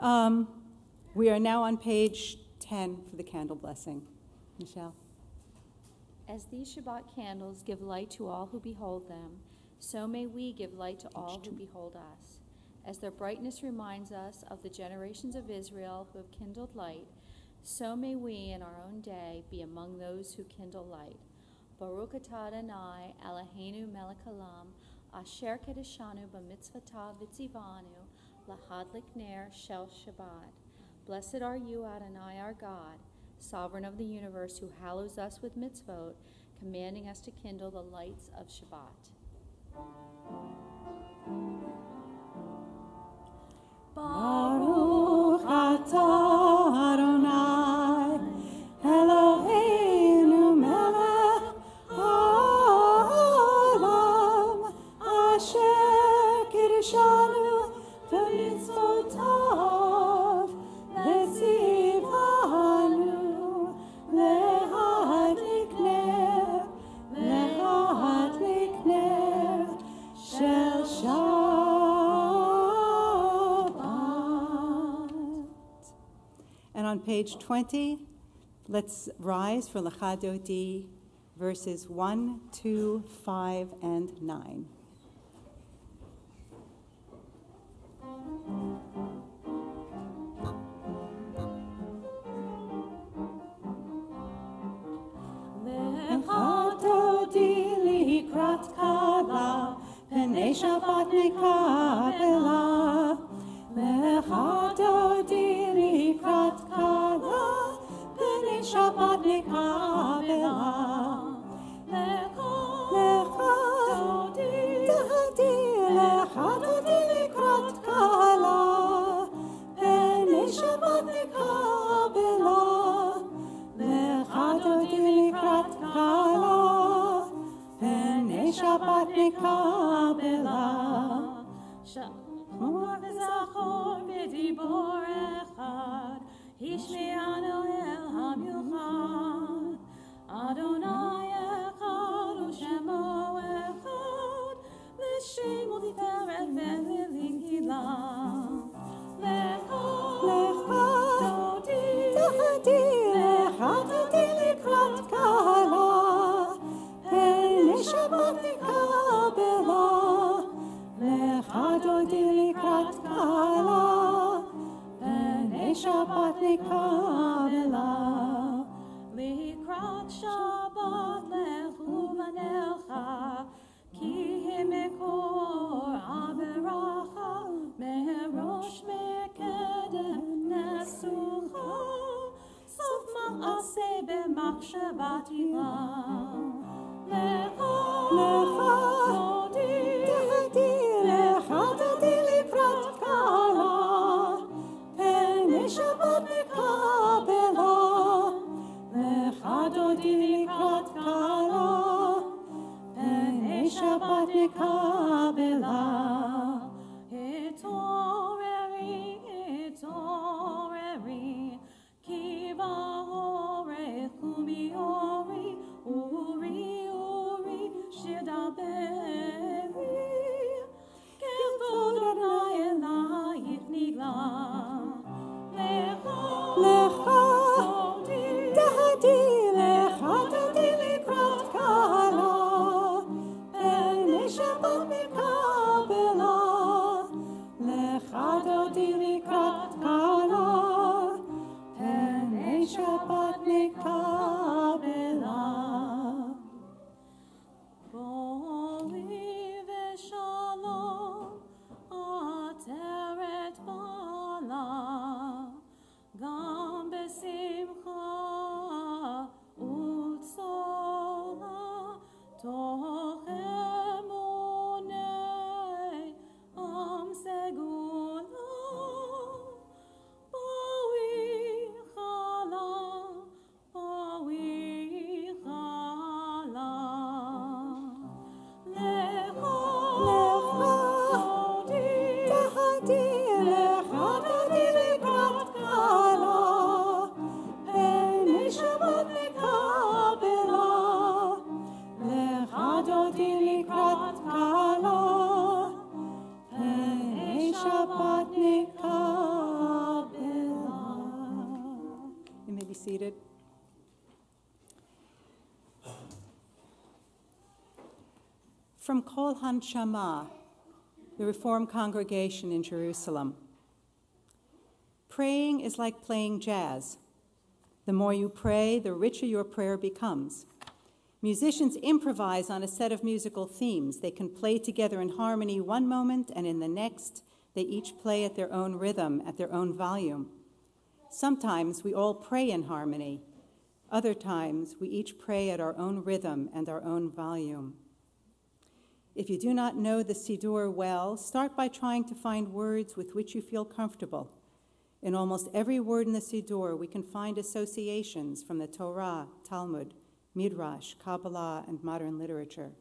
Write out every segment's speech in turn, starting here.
We are now on page 10 for the candle blessing. Michelle. As these Shabbat candles give light to all who behold them, so may we give light to all who behold us. As their brightness reminds us of the generations of Israel who have kindled light, so may we in our own day be among those who kindle light. Baruch atah Adonai Eloheinu melech haolam, asher kedeshanu b'mitzvotav v'tzivanu lahadlik ner shel Shabbat. Blessed are you, Adonai, our God, sovereign of the universe, who hallows us with mitzvot, commanding us to kindle the lights of Shabbat. Baruch atah Adonai Eloheinu melech haolam, asher kiddushanu b'mitzvotav v'tzivanu lehadlik ner shel Shabbat. And on page 20, let's rise for Lachadodi, verses 1, 2, 5, and 9. Lechadodi likrat kala, pnei Shabbat nekabela. Lechadodi likrat kala, pnei Shabbat nekabela. Lechadodi likrat kala, pnei Shabbat nekabela. Lechadodi likrat kala, pnei Shabbat nekabela. Shachor v'zachor b'dibor echad, hishme'anu el hamiuchad. Adonai echad u'shemo echad, l'shemo tiferet ve'l'gila. Lechadodi likrat kala, pnei Shabbat nekabela. Lechadodi likrat kala, pnei Shabbat nekabela. Likrat Shabbat lechu v'nelcha, ki himekor aberacha, merosh mekedem nesucha, sof ma'aseh b'machshavat ilah. Lechadodi likrat kala, pnei Shabbat nekabela. Lechadodi likrat kala, pnei Shabbat nekabela. Etoreri, ki va'orech u'miori, uri, shidaberi, kevod Adonai elayich nigla. seated. From Kol Hanshama, the Reformed congregation in Jerusalem. Praying is like playing jazz. The more you pray, the richer your prayer becomes. Musicians improvise on a set of musical themes. They can play together in harmony one moment, and in the next, they each play at their own rhythm, at their own volume. Sometimes we all pray in harmony. Other times, we each pray at our own rhythm and our own volume. If you do not know the Siddur well, start by trying to find words with which you feel comfortable. In almost every word in the Siddur, we can find associations from the Torah, Talmud, Midrash, Kabbalah, and modern literature.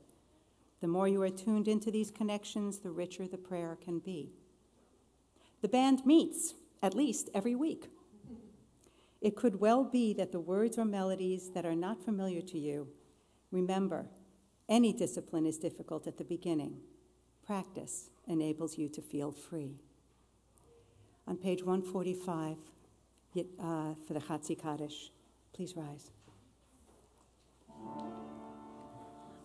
The more you are tuned into these connections, the richer the prayer can be. The band meets, at least every week. It could well be that the words or melodies that are not familiar to you, remember, any discipline is difficult at the beginning. Practice enables you to feel free. On page 145, for the Chatzi Kaddish, please rise.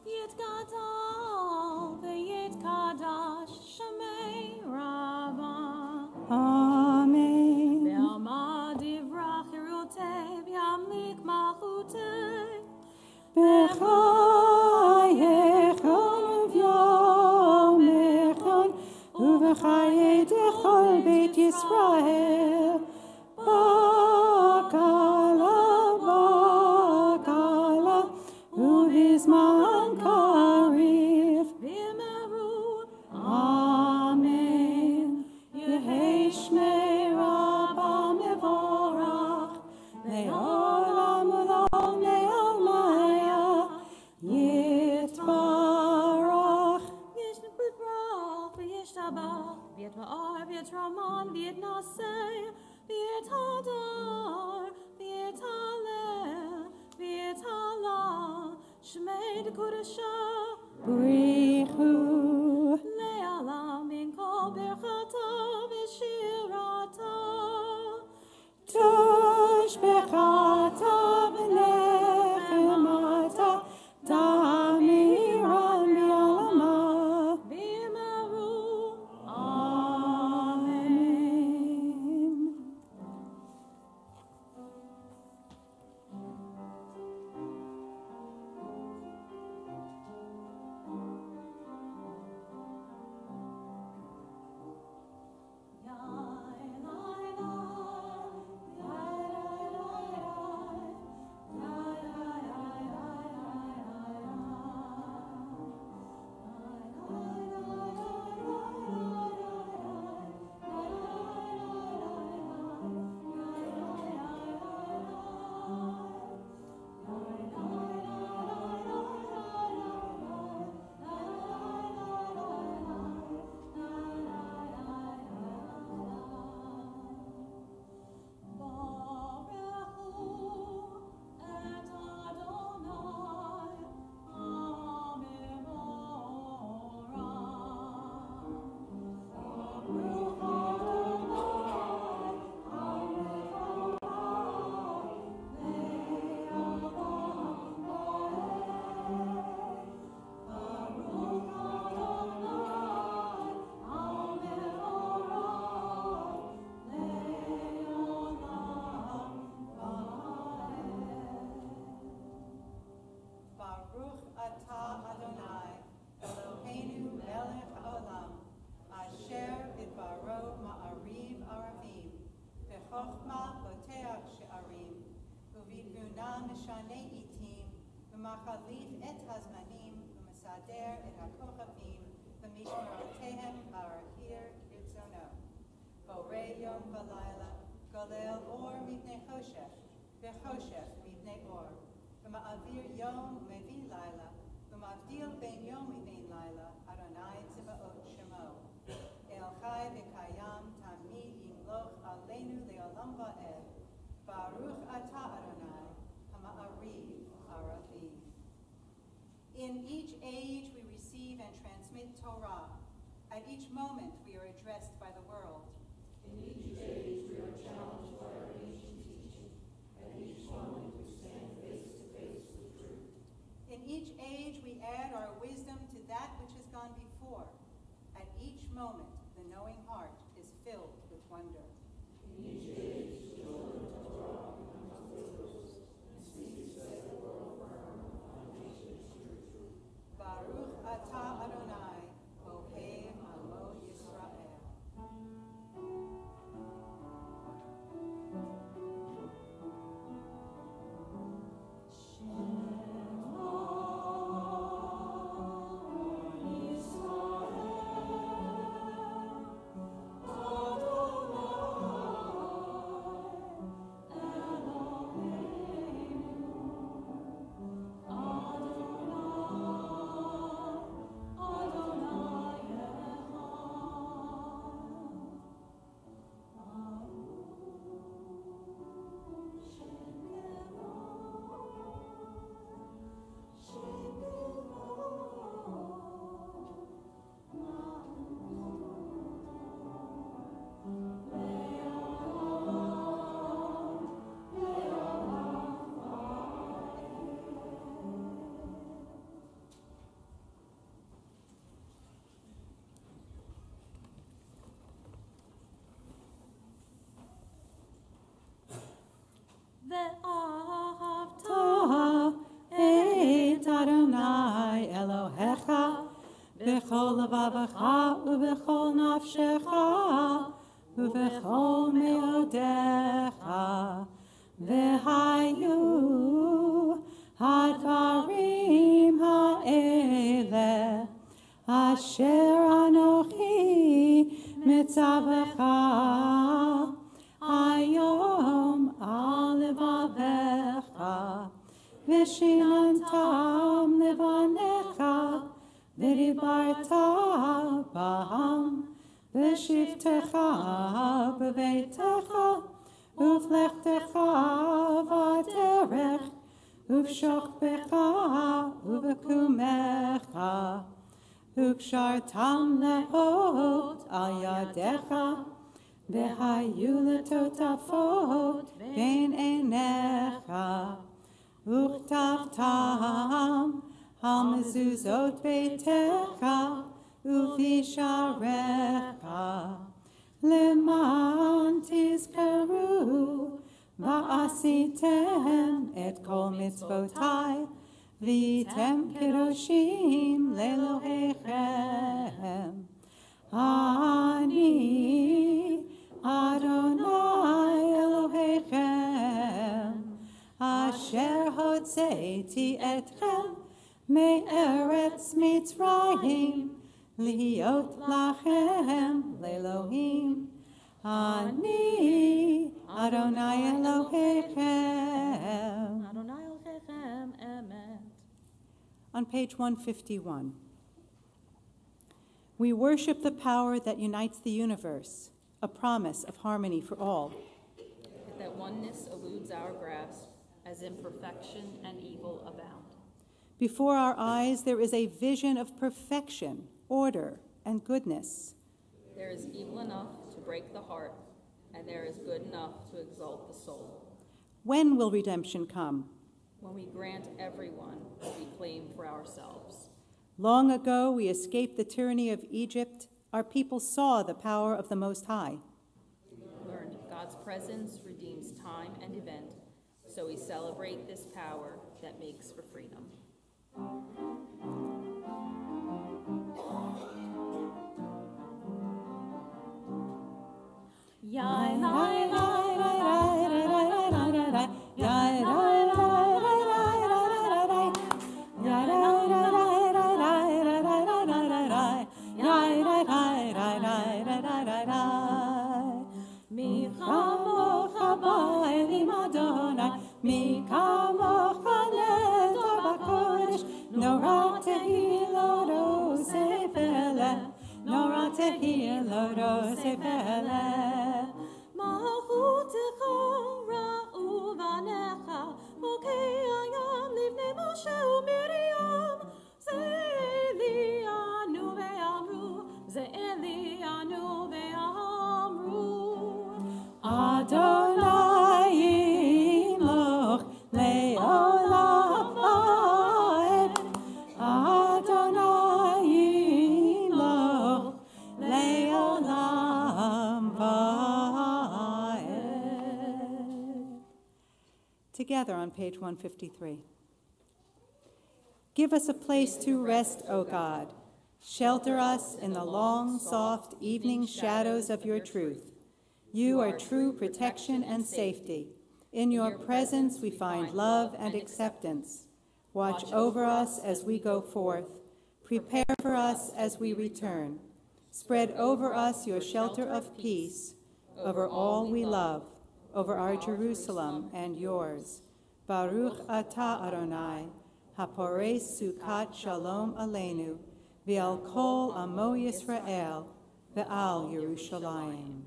Yitgadol v'yitkadash Shemei Rabbah. Amen. Ve'amad divrach Yerutei v'yamlik malchutei. B'chayechon u'vyomechon u'v'chayei dechol Beit Yisrael. Bakala u'vizman kariv. V'yimeru Amen. Yehei Shmei Rabbah mevorach le'olam u'lam le'almaya yitbarach. Yishnebrach v'yishtabach v'yitva'ar v'yitraman v'yitnaseh v'yithadar v'yithaleh v'yithalah Shmei d'Kodashah Brichu le'alam min kol berchata v'shirata. Tosh bechata v'nechemata damiran bi'alama. V'yimeru Amen. Baruch atah Adonai, Eloheinu melech haolam, asher idbaro ma'ariv aravim, b'chochma poteach she'arim, u'vitbuna mishane itim, u'machalif et hazmanim, u'mesader et hakochavim, u'mishmerotehem ba'arahir kirtzono. Borei yom v'layla, golel or mipnei choshech, v'choshech mipnei or. Ma'avir yom u'mevi laila, u'mavdil ben yom u'ben laila, Adonai tziba'ot shemo. El chai v'kayam tamid yimloch aleinu le'olam va'ed. Baruch atah Adonai, ha'ma'ariv ha'rafi. In each age we receive and transmit Torah. At each moment we are addressed by the world. In each age we are challenged by our ancient teaching. At each לבבך ובכל נפשך ובכל מאודיך, והיו הדברים האלה אשר אנוכי מצווך היום על לבבך, ושיננתם לבניך, ודיברת בם בשבתך בביתך, ובלכתך בדרך, ובשוכבך ובקומך, וקשרתם לאות על ידיך, והיו לטוטפות בין עיניך, וכתבתם על מזוזות ביתך ובשעריך, למען תזכרו ועשיתם את כל מצוותיי, והייתם קדושים לאלוהיכם. אני אדוני אלוהיכם, אשר הוצאתי אתכם מארץ מצרים, להיות לכם לאלוהים. אני אדוני אלוהיכם. אדוני אלוהיכם אמת. On page 151, we worship the power that unites the universe, a promise of harmony for all. That oneness eludes our grasp, as imperfection and evil abound. Before our eyes, there is a vision of perfection, order, and goodness. There is evil enough to break the heart, and there is good enough to exalt the soul. When will redemption come? When we grant everyone what we claim for ourselves. Long ago, we escaped the tyranny of Egypt. Our people saw the power of the Most High. Learned God's presence redeems time and event, so we celebrate this power that makes for freedom. מי כמוך באלים אדוני, מי כמוך נטע בקודש, נורא תהי לו רוסי פלא, נורא תהי לו רוסי פלא. מלכותך ראו בניך, בוקי הים לבני משה ומרים, זה אלינו ואמרו, זה אלינו ואמרו. Adonai yimloch le'olam va'ed. Adonai yimloch le'olam va'ed. Together on page 153. Give us a place to rest, O God. Shelter us in the long, soft evening shadows of your truth. You are true protection and safety. In your presence we find love and acceptance. Watch over us as we go forth. Prepare for us as we return. Spread over us your shelter of peace, over all we love, over our Jerusalem and yours. Baruch atah Adonai, hapores sukat shalom aleinu, v'al kol amo Yisrael, v'al Yerushalayim.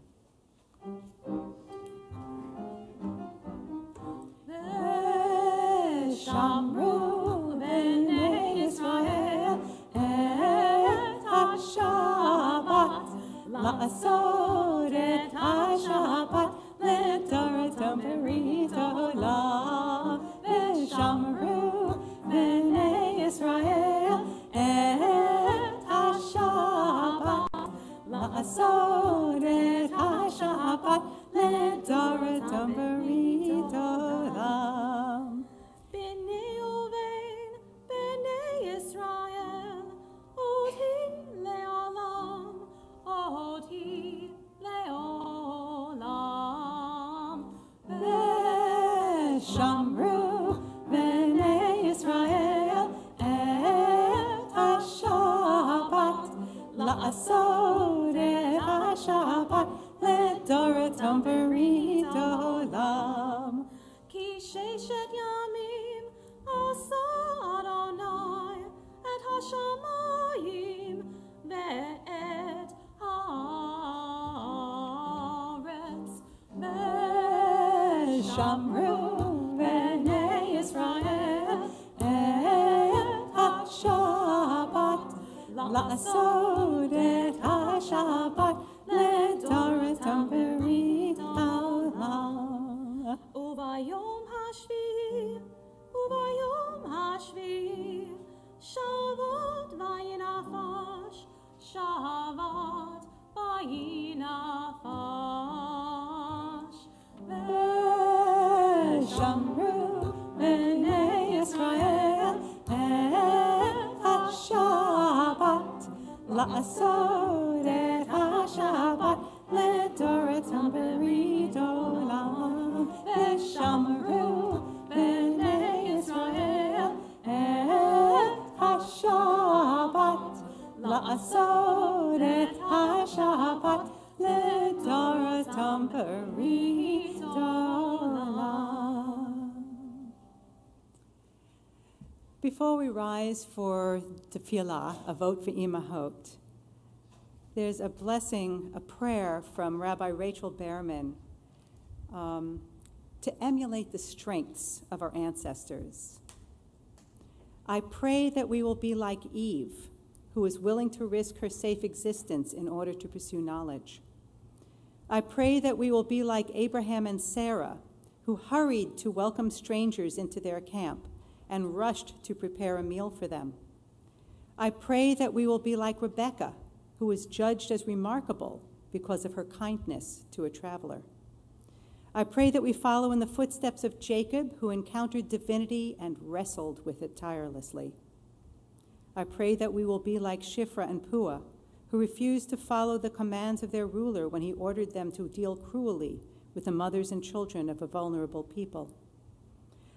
ושמרו בני ישראל את השבת, לעשות את השבת לתורתם ברית עולם. ושמרו בני ישראל את השבת, לעשות את השבת Shamru b'nei Yisrael et HaShabbat la'asod et HaShabbat ledoratam berit haolam. Uvayom hashvi Shavot vayinafash Shavat vayinafash Veshamru b'nei Yisrael et HaShabbat la'asod et HaShabbat ledoratam berit olam. Veshamru b'nei Yisrael et HaShabbat la'asod et HaShabbat ledoratam berit olam. Before we rise for tefillah, a vote for Imahot, there's a blessing, a prayer from Rabbi Rachel Behrman to emulate the strengths of our ancestors. I pray that we will be like Eve, who was willing to risk her safe existence in order to pursue knowledge. I pray that we will be like Abraham and Sarah, who hurried to welcome strangers into their camp and rushed to prepare a meal for them. I pray that we will be like Rebecca, who was judged as remarkable because of her kindness to a traveler. I pray that we follow in the footsteps of Jacob, who encountered divinity and wrestled with it tirelessly. I pray that we will be like Shifra and Puah, who refused to follow the commands of their ruler when he ordered them to deal cruelly with the mothers and children of a vulnerable people.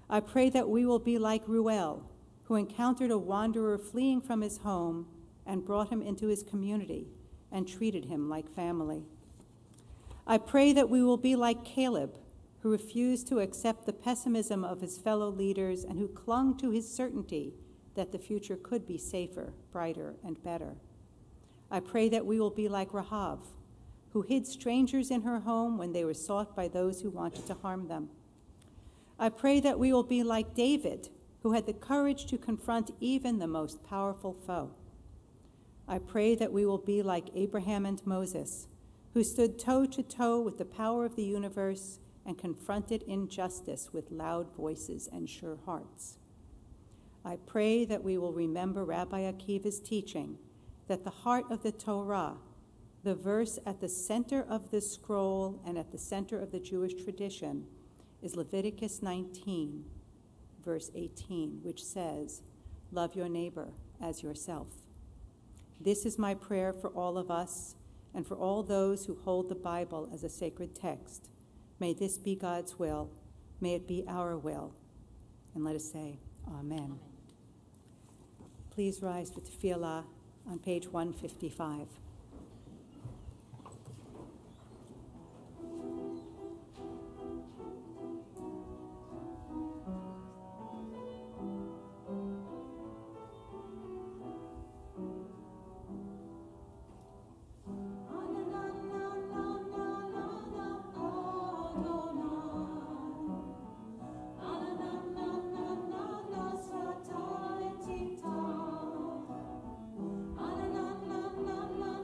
I pray that we will be like Ruel, who encountered a wanderer fleeing from his home and brought him into his community and treated him like family. I pray that we will be like Caleb, who refused to accept the pessimism of his fellow leaders and who clung to his certainty that the future could be safer, brighter, and better. I pray that we will be like Rahav, who hid strangers in her home when they were sought by those who wanted to harm them. I pray that we will be like David, who had the courage to confront even the most powerful foe. I pray that we will be like Abraham and Moses, who stood toe-to-toe with the power of the universe and confronted injustice with loud voices and sure hearts. I pray that we will remember Rabbi Akiva's teaching that the heart of the Torah, the verse at the center of the scroll and at the center of the Jewish tradition, is Leviticus 19, verse 18, which says, "Love your neighbor as yourself." This is my prayer for all of us and for all those who hold the Bible as a sacred text. May this be God's will. May it be our will. And let us say, Amen. Please rise for tefillah on page 155. Na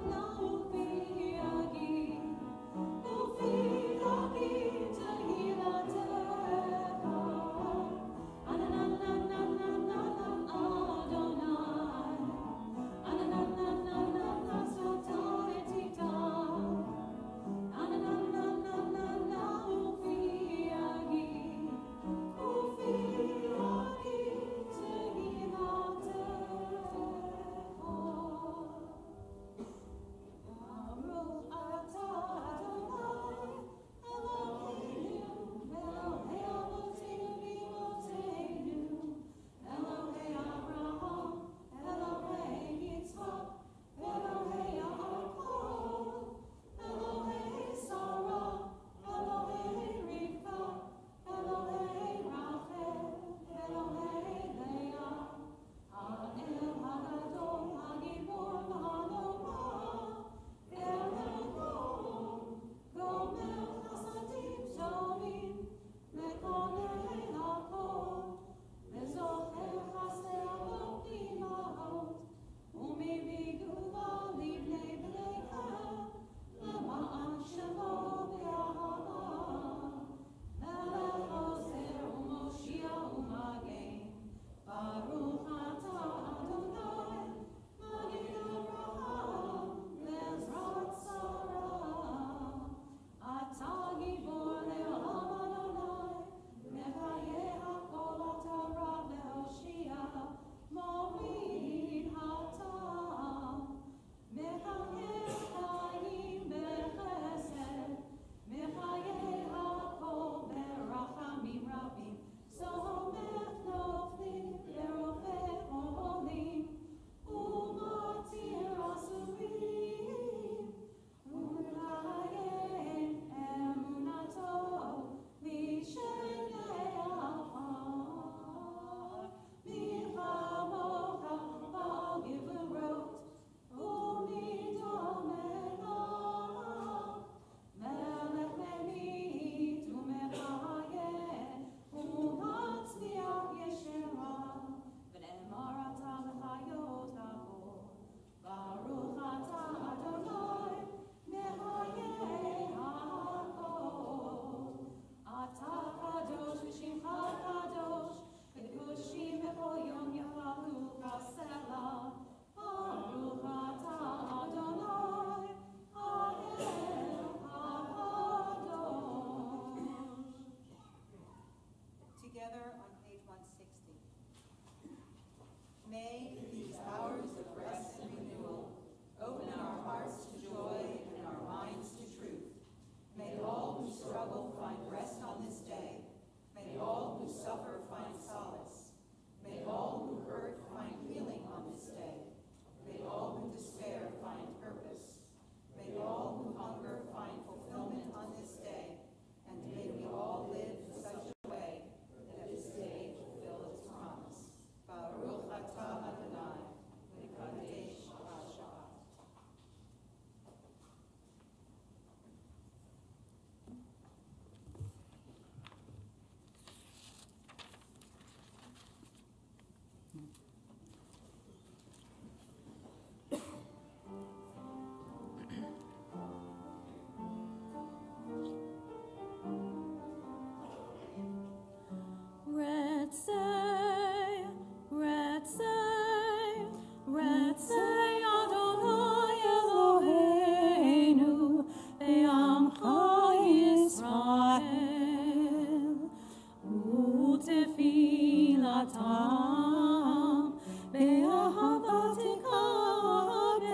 חתם באהבה תקבל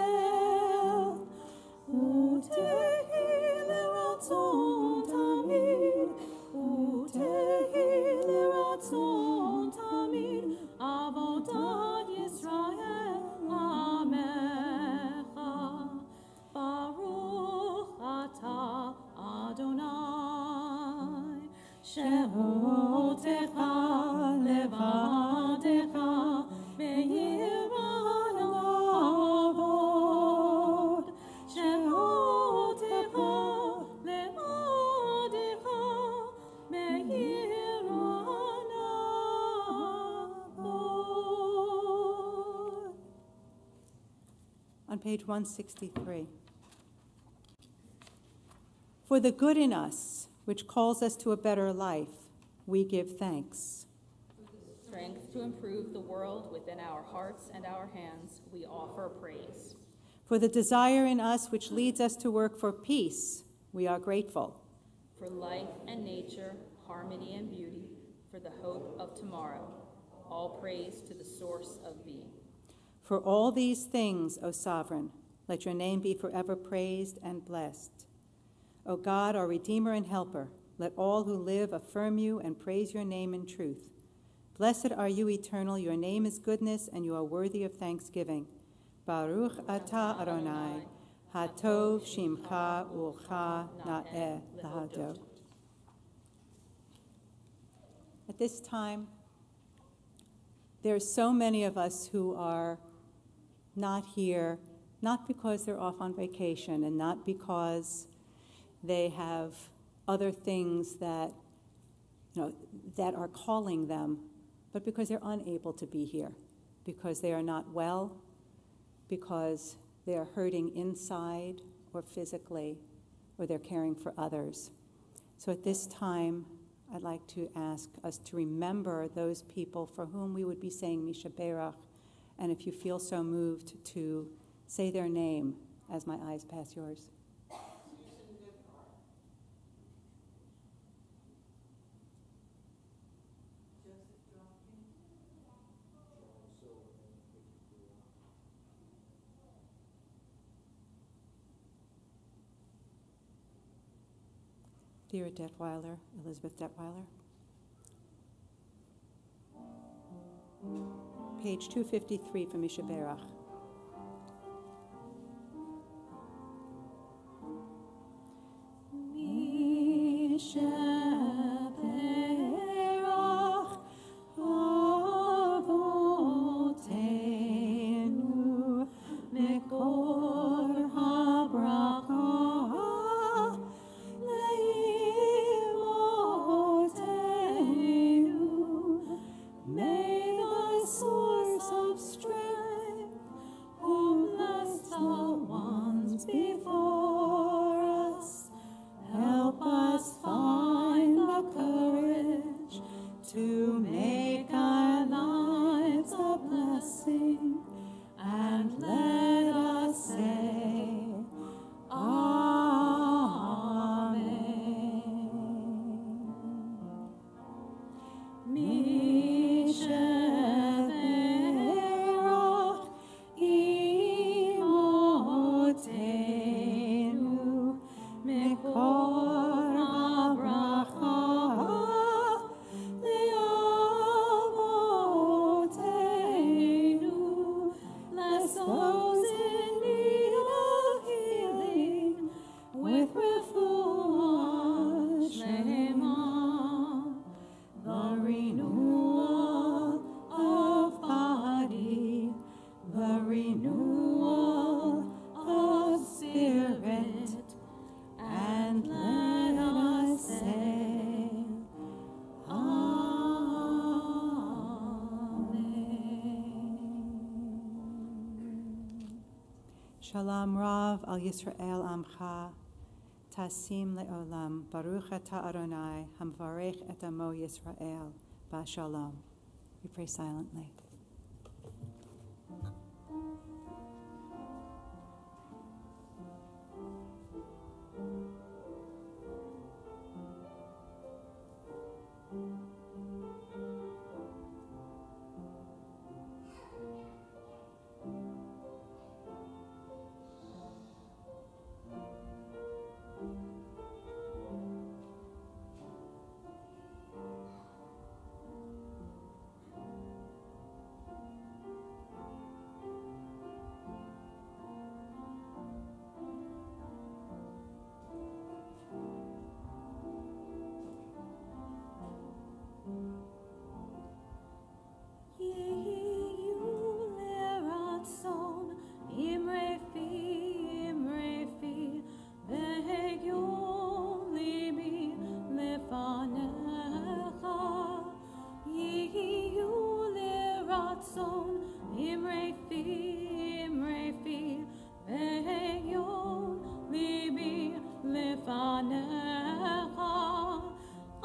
ותהי לרצון תמיד ותהי לרצון תמיד עבודת ישראל עמך ברוך אתה אדוני שאותך לבדך ביראה נעבוד שאותך לבדך ביראה נעבוד. On page 163. For the good in us, which calls us to a better life, we give thanks. Strength to improve the world within our hearts and our hands, we offer praise. For the desire in us which leads us to work for peace, we are grateful. For life and nature, harmony and beauty, for the hope of tomorrow, all praise to the source of being. For all these things, O Sovereign, let your name be forever praised and blessed. O God, our Redeemer and Helper, let all who live affirm you and praise your name in truth. Blessed are you, Eternal, your name is goodness, and you are worthy of thanksgiving. Baruch atah Adonai, hatov shimcha ucha na'eh lahadot. At this time, there are so many of us who are not here, not because they're off on vacation and not because they have other things that, that are calling them, but because they're unable to be here, because they are not well, because they are hurting inside or physically, or they're caring for others. So at this time, I'd like to ask us to remember those people for whom we would be saying Misha Berach, and if you feel so moved, to say their name as my eyes pass yours. Dear Detweiler, Elizabeth Detweiler. Page 253 from Misha Berach. Shalom Rav al Yisrael Amcha, Tasim le'olam, Baruch atah Adonai, Hamvarech et amo Yisrael, Ba Shalom. We pray silently. lefanecha, yiyu liratzon, imrefi, ve'yon libi lefanecha.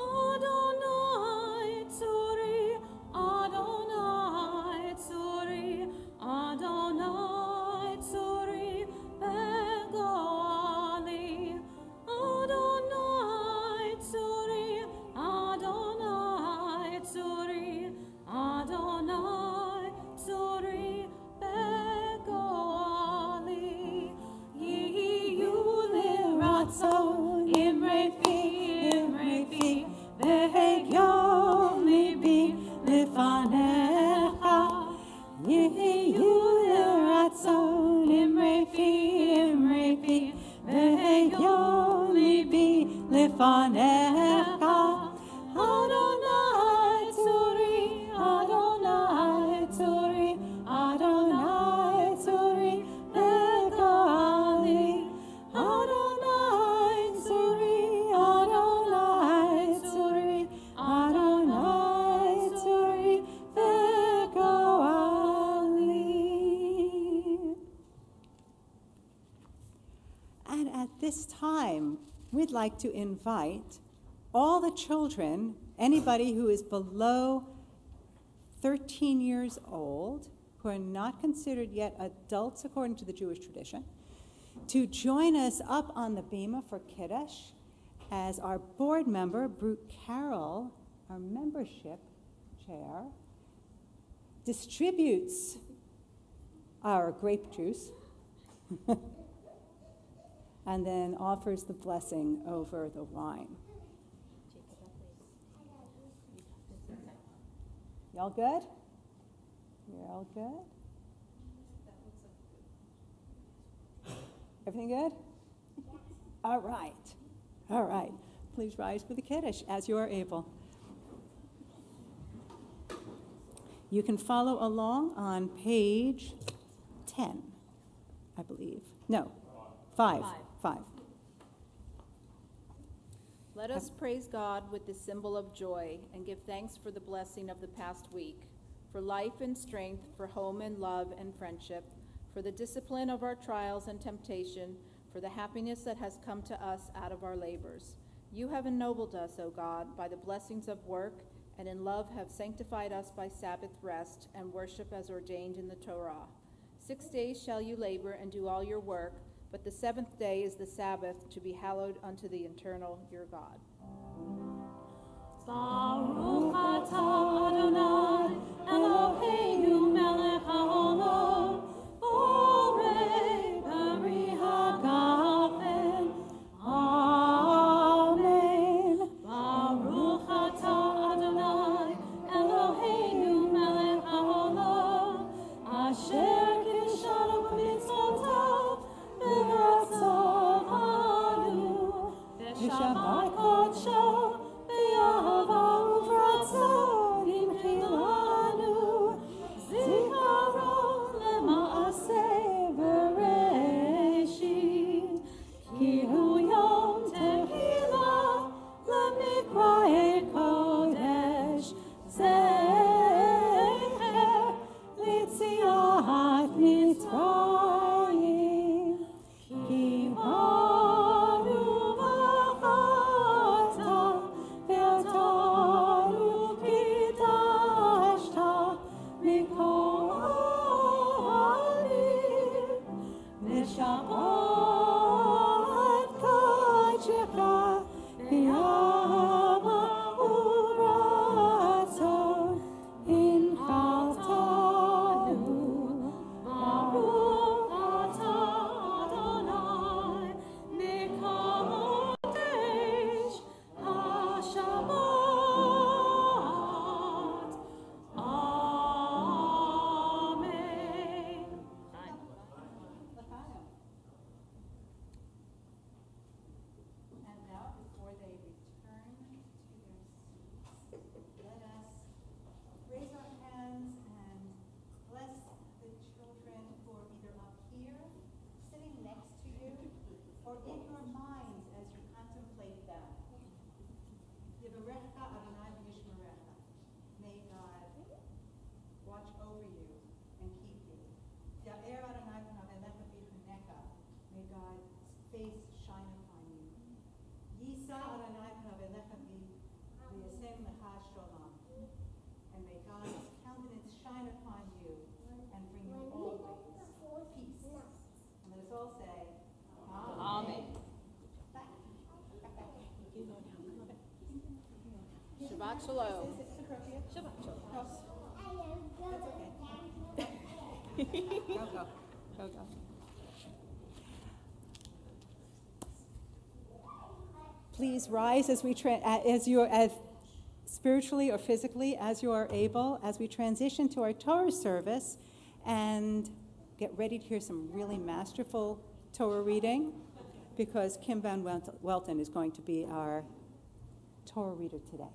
Adonai tzuri, Adonai tzuri, Adonai tzuri, begoali. Adonai tzuri, Adonai tzuri, Adonai tzuri, begoali. Yiyu liratzon, imrefi, ve'yon libi lefanecha. Yiyu liratzon, imrefi, ve'yon libi lefanecha. Adonai tzuri, Adonai tzuri, Adonai tzuri, begoali. Adonai tzuri, Adonai tzuri, Adonai tzuri, begoali. And at this time, we'd like to invite all the children, anybody who is below 13 years old, who are not considered yet adults according to the Jewish tradition, to join us up on the bima for Kiddush as our board member, Brooke Carroll, our membership chair, distributes our grape juice and then offers the blessing over the wine. Y'all good? You're all good? Everything good? All right. All right. Please rise for the Kiddush as you are able. You can follow along on page 10, I believe. No, 5. Let us praise God with the symbol of joy and give thanks for the blessing of the past week, for life and strength, for home and love and friendship, for the discipline of our trials and temptation, for the happiness that has come to us out of our labors. You have ennobled us, O God, by the blessings of work, and in love have sanctified us by Sabbath rest and worship as ordained in the Torah. 6 days shall you labor and do all your work, but the seventh day is the Sabbath, to be hallowed unto the eternal your God. Baruch atah Adonai, Eloheinu melech haolam, borei peri hagafen. Amen. Baruch atah Adonai, Eloheinu melech haolam, asher kishanu b'mitzvotav, v'ratzavayu, v'shabbat Shabbat Shalom. Go. Please rise as spiritually or physically as you are able, as we transition to our Torah service and get ready to hear some really masterful Torah reading, because Kim Van Welten is going to be our Torah reader today.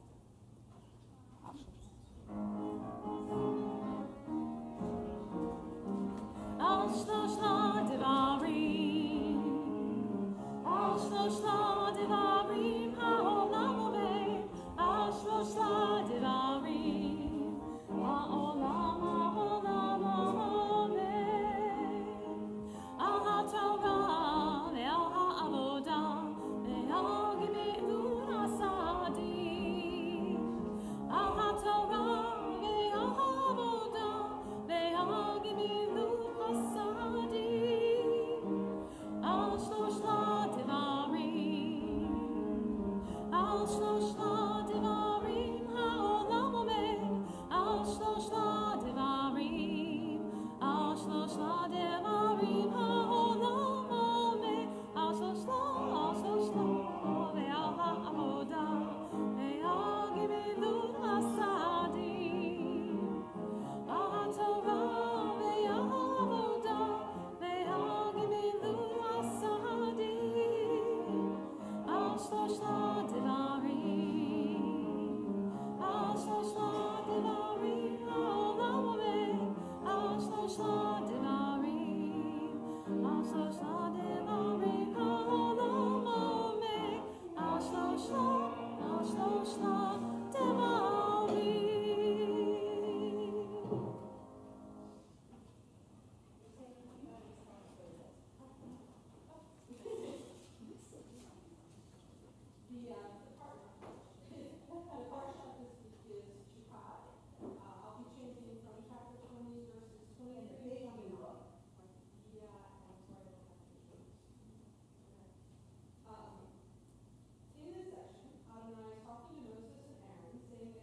Al shloshla devarim ha'olam omer. Al shloshla devarim ha'olam omer. Al ha'torah ve'al ha'avodah ve'al gemilut hasadim. Al ha'torah ve'al ha'avodah ve'al gemilut hasadim. Al shloshla devarim, al shloshla devarim ha'olam omer. Al shloshla devarim, al shloshla devarim ha'olam omer. Al shloshla ve'al ha'avodah ve'al gemilut hasadim. Al ha'torah ve'al ha'avodah ve'al gemilut hasadim. Al shloshla devarim, al shloshla devarim ha'olam omer. Al shloshla devarim, al shloshla devarim ha'olam omer. Al shloshla devarim. In this section, Adonai is talking to Moses and Aaron, saying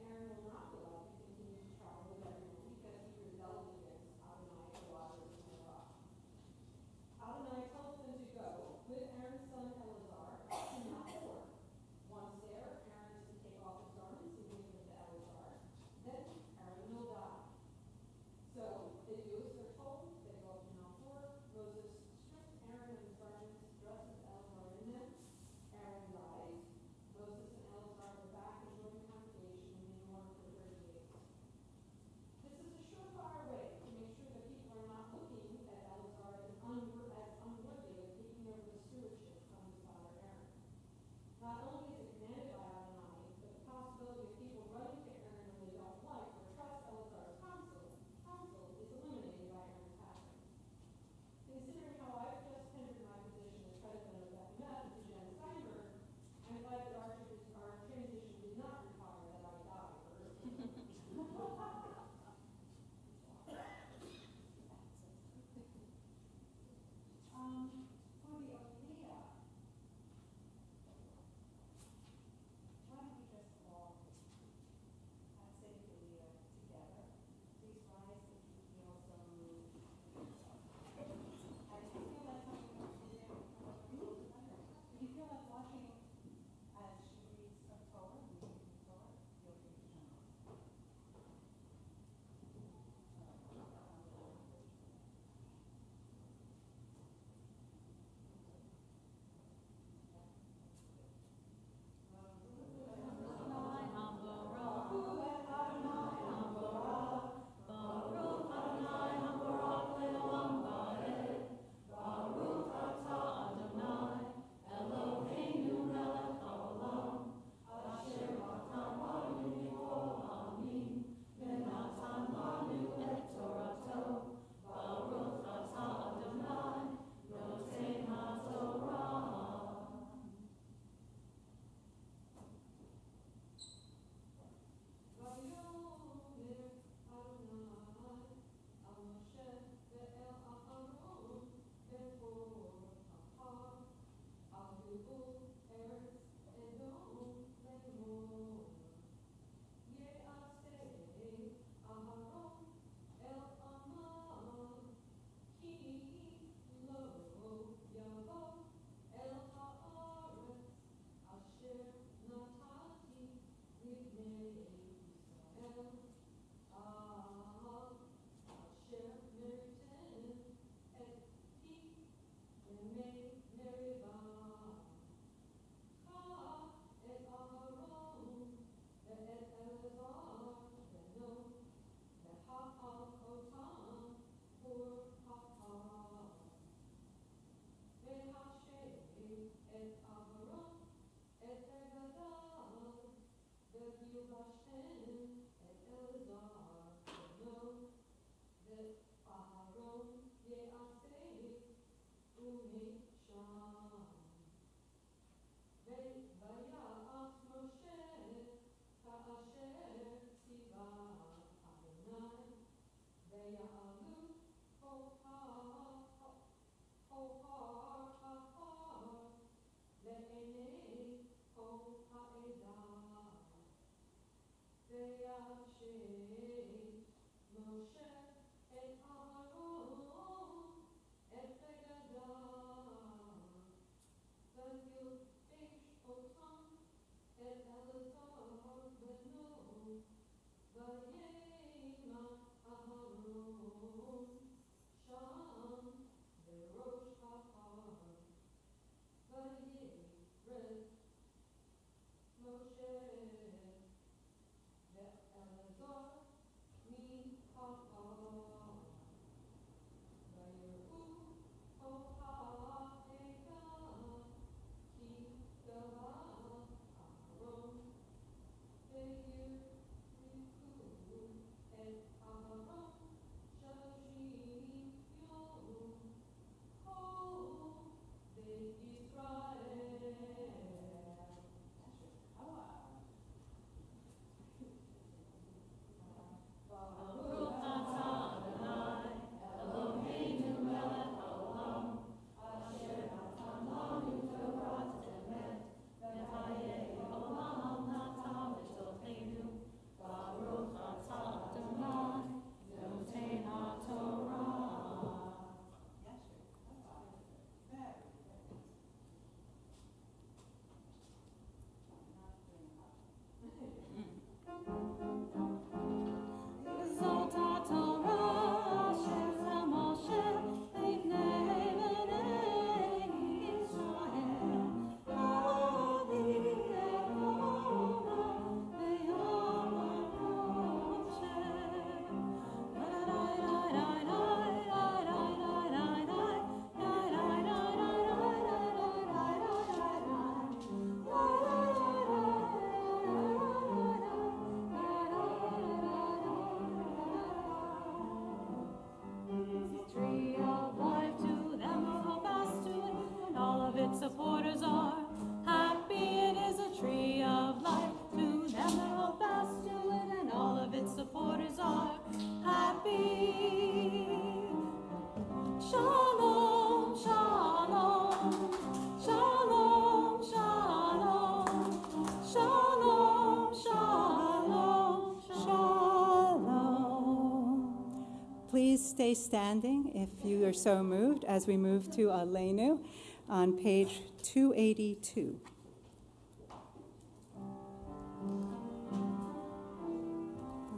please stay standing if you are so moved as we move to Aleinu on page 282.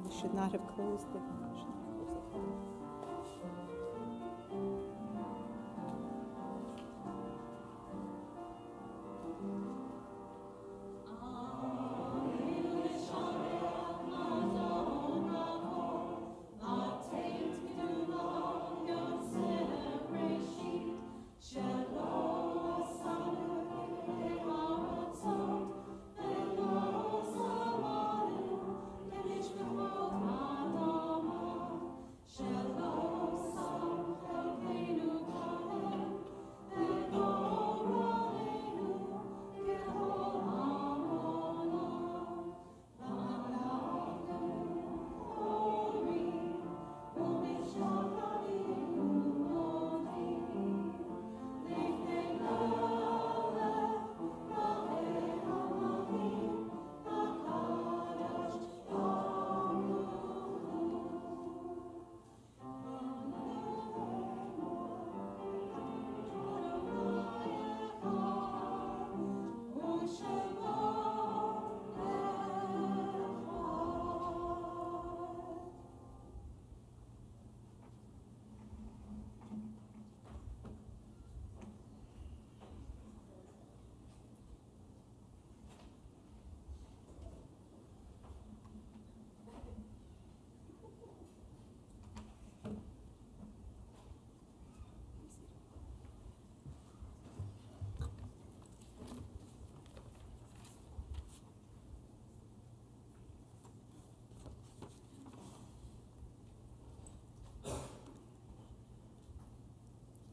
We should not have closed the...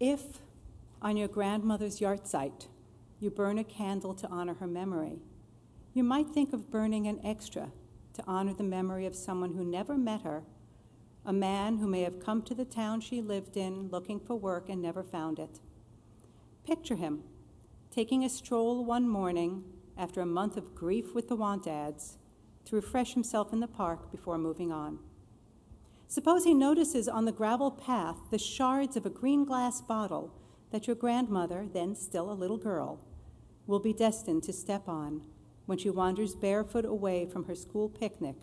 If, on your grandmother's yahrzeit, you burn a candle to honor her memory, you might think of burning an extra to honor the memory of someone who never met her, a man who may have come to the town she lived in looking for work and never found it. Picture him taking a stroll one morning after a month of grief with the want ads to refresh himself in the park before moving on. Suppose he notices on the gravel path the shards of a green glass bottle that your grandmother, then still a little girl, will be destined to step on when she wanders barefoot away from her school picnic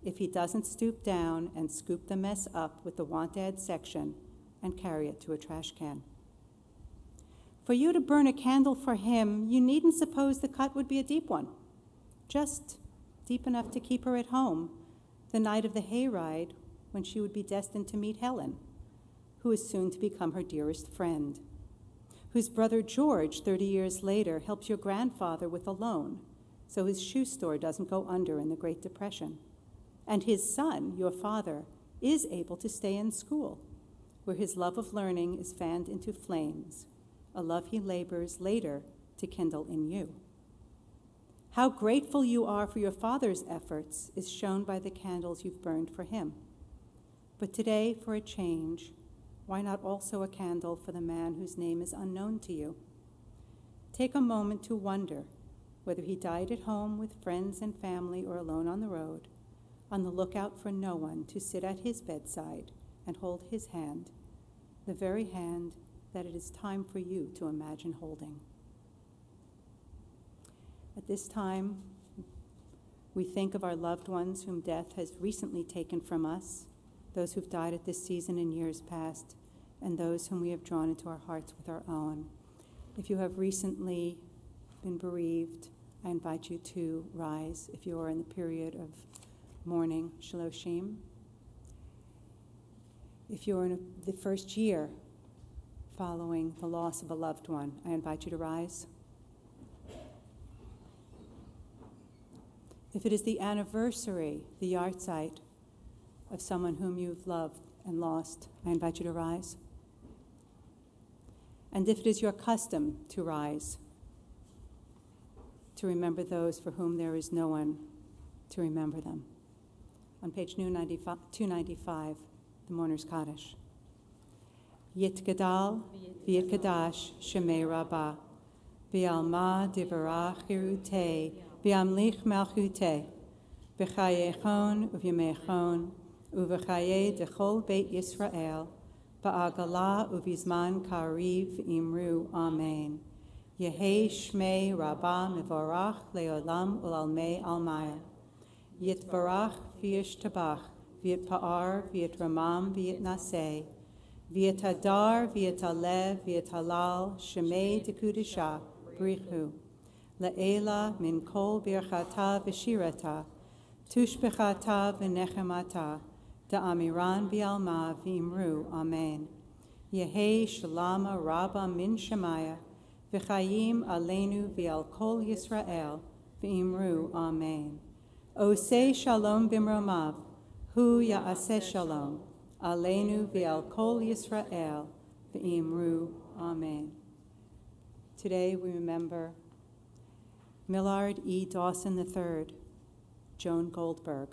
if he doesn't stoop down and scoop the mess up with the want ad section and carry it to a trash can. For you to burn a candle for him, you needn't suppose the cut would be a deep one, just deep enough to keep her at home the night of the hayride when she would be destined to meet Helen, who is soon to become her dearest friend, whose brother George, 30 years later, helps your grandfather with a loan so his shoe store doesn't go under in the Great Depression. And his son, your father, is able to stay in school, where his love of learning is fanned into flames, a love he labors later to kindle in you. How grateful you are for your father's efforts is shown by the candles you've burned for him. But today, for a change, why not also a candle for the man whose name is unknown to you? Take a moment to wonder whether he died at home with friends and family or alone on the road, on the lookout for no one to sit at his bedside and hold his hand, the very hand that it is time for you to imagine holding. At this time, we think of our loved ones whom death has recently taken from us, those who've died at this season in years past, and those whom we have drawn into our hearts with our own. If you have recently been bereaved, I invite you to rise if you are in the period of mourning, Shloshim. If you're in the first year following the loss of a loved one, I invite you to rise. If it is the anniversary, the yahrzeit of someone whom you've loved and lost, I invite you to rise. And if it is your custom to rise, to remember those for whom there is no one to remember them. On page 295, the Mourner's Kaddish. Yitgadal v'yitkadash shemei rabbah, v'alma divarach hirutei, v'amlich malchutei, v'chayechon uv'yamechon, Uvachaye dechol Beit Yisrael, ba'agala uvizman kariv imru, Amen. Yehi Shmei Rabbah Mevorach Leolam Ulalmei Almaya. Yitbarach v'yishtabach, v'yitpa'ar, v'yitramam, v'yitnaseh, v'yitadar, v'yitalev, v'yitalal, Shemei dekudisha, brichu. Le'ela min kol birchata v'shirata, tushbechata v'nechemata, da'amiran v'alma v'imru, Amen. Yehi Shalama Rabba min Shemaya, v'chayim aleinu v'al kol Yisrael, v'imru, Amen. Oseh shalom bimromav, hu ya'aseh shalom, aleinu v'al kol Yisrael, v'imru, Amen. Today we remember Millard E. Dawson III, Joan Goldberg,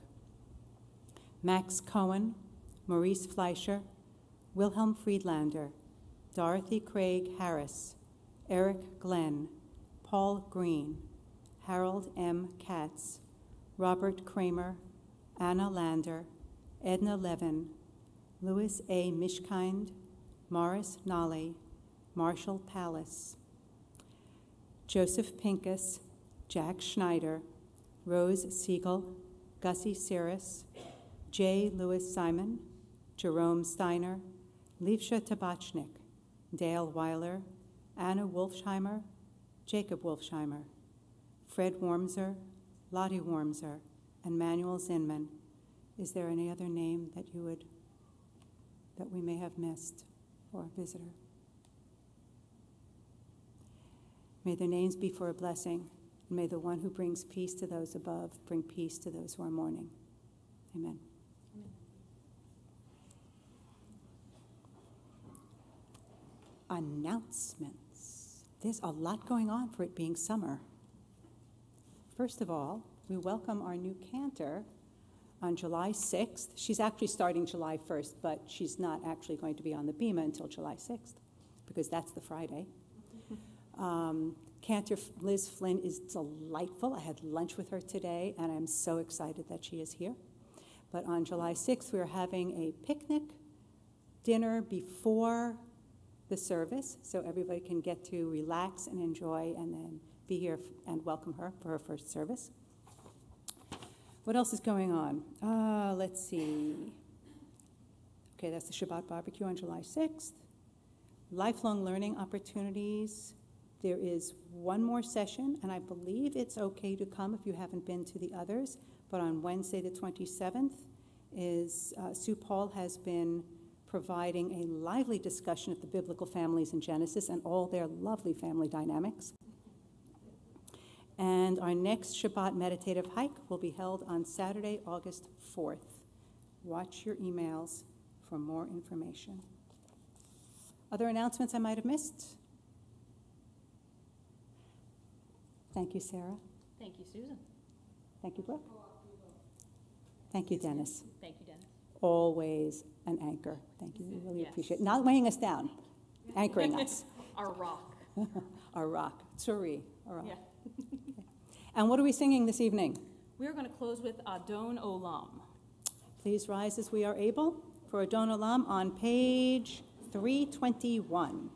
Max Cohen, Maurice Fleischer, Wilhelm Friedlander, Dorothy Craig Harris, Eric Glenn, Paul Green, Harold M. Katz, Robert Kramer, Anna Lander, Edna Levin, Louis A. Mishkind, Morris Nolly, Marshall Palace, Joseph Pincus, Jack Schneider, Rose Siegel, Gussie Cirrus, J. Louis Simon, Jerome Steiner, Levsha Tabachnik, Dale Weiler, Anna Wolfsheimer, Jacob Wolfsheimer, Fred Wormser, Lottie Wormser, and Manuel Zinman. Is there any other name that we may have missed for a visitor? May their names be for a blessing, and may the one who brings peace to those above bring peace to those who are mourning. Amen. Announcements. There's a lot going on for it being summer. First of all, we welcome our new cantor on July 6th. She's actually starting July 1st, but she's not actually going to be on the Bema until July 6th, because that's the Friday. Cantor Liz Flynn is delightful. I had lunch with her today, and I'm so excited that she is here. But on July 6th, we're having a picnic dinner before the service, so everybody can get to relax and enjoy and then be here and welcome her for her first service. What else is going on? Let's see. Okay, that's the Shabbat barbecue on July 6th. Lifelong learning opportunities. There is one more session, and I believe it's okay to come if you haven't been to the others, but on Wednesday the 27th is Sue Paul has been providing a lively discussion of the biblical families in Genesis and all their lovely family dynamics. And our next Shabbat meditative hike will be held on Saturday, August 4th. Watch your emails for more information. Other announcements I might have missed? Thank you, Sarah. Thank you, Susan. Thank you, Brooke. Thank you, Dennis. Thank you, Dennis. Always an anchor. Thank you. We really Yes. appreciate it. Not weighing us down, anchoring us. Our rock. Our rock. Tsuri. Our rock. Yeah. And what are we singing this evening? We're going to close with Adon Olam. Please rise as we are able for Adon Olam on page 321.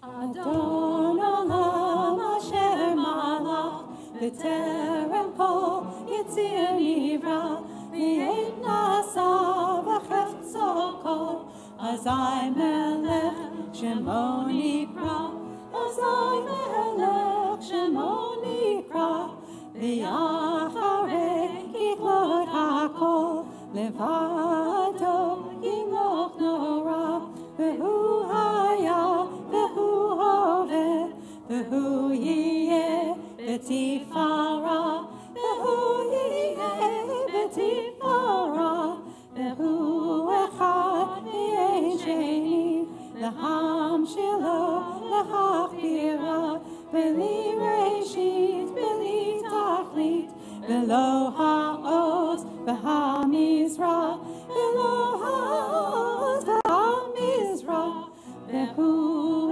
Adon Olam Asher Malach V'terem Kol Yitzir Nivra V'yet Nasa V'chefzo Kol Azai Melech Shemo Nikra Azai Melech Shemo Nikra V'yacharei Kiklot HaKol Levado Yimloch Nora V'hu Haya V'hu Hoveh V'hu Yiyeh B'tifara V'hu Yiyeh B'tifara V'hu Echad V'yein Sheni L'ham Shilo L'chachbira B'li Reshit B'li Tachlit V'lo Ha'oz V'hamizra V'lo Ha'oz V'hamizra V'hu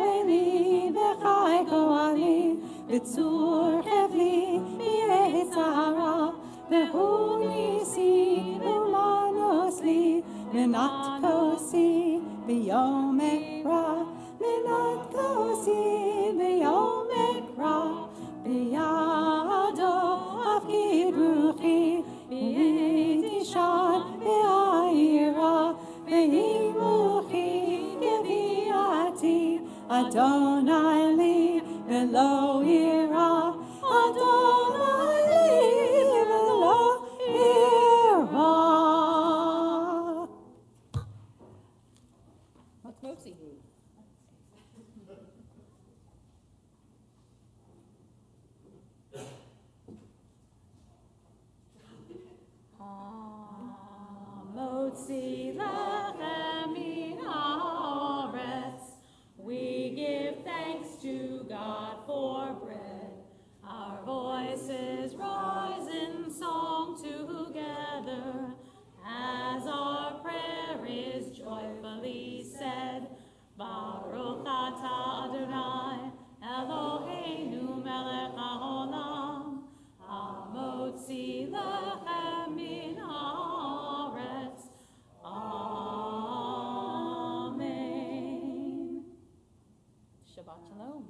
Eli V'chai Koali בצור חבלי ביצרה, והוא ניסי ומנוס לי, מנת כוסי ביום אקרא, מנת כוסי ביום אקרא, בידו אפקיד רוחי, בידי שן בעירה, ויהי מוחי גביעתי, אדוני לי ולא יירא, אדוני לי ולא יירא. Let's Mozi. Motzi lechem min haaretz. We give thanks to God for bread. Our voices rise in song together as our prayer is joyfully said. Baruch atah Adonai Eloheinu melech haolam, hamotzi lechem min haaretz. Amen. Shabbat Shalom.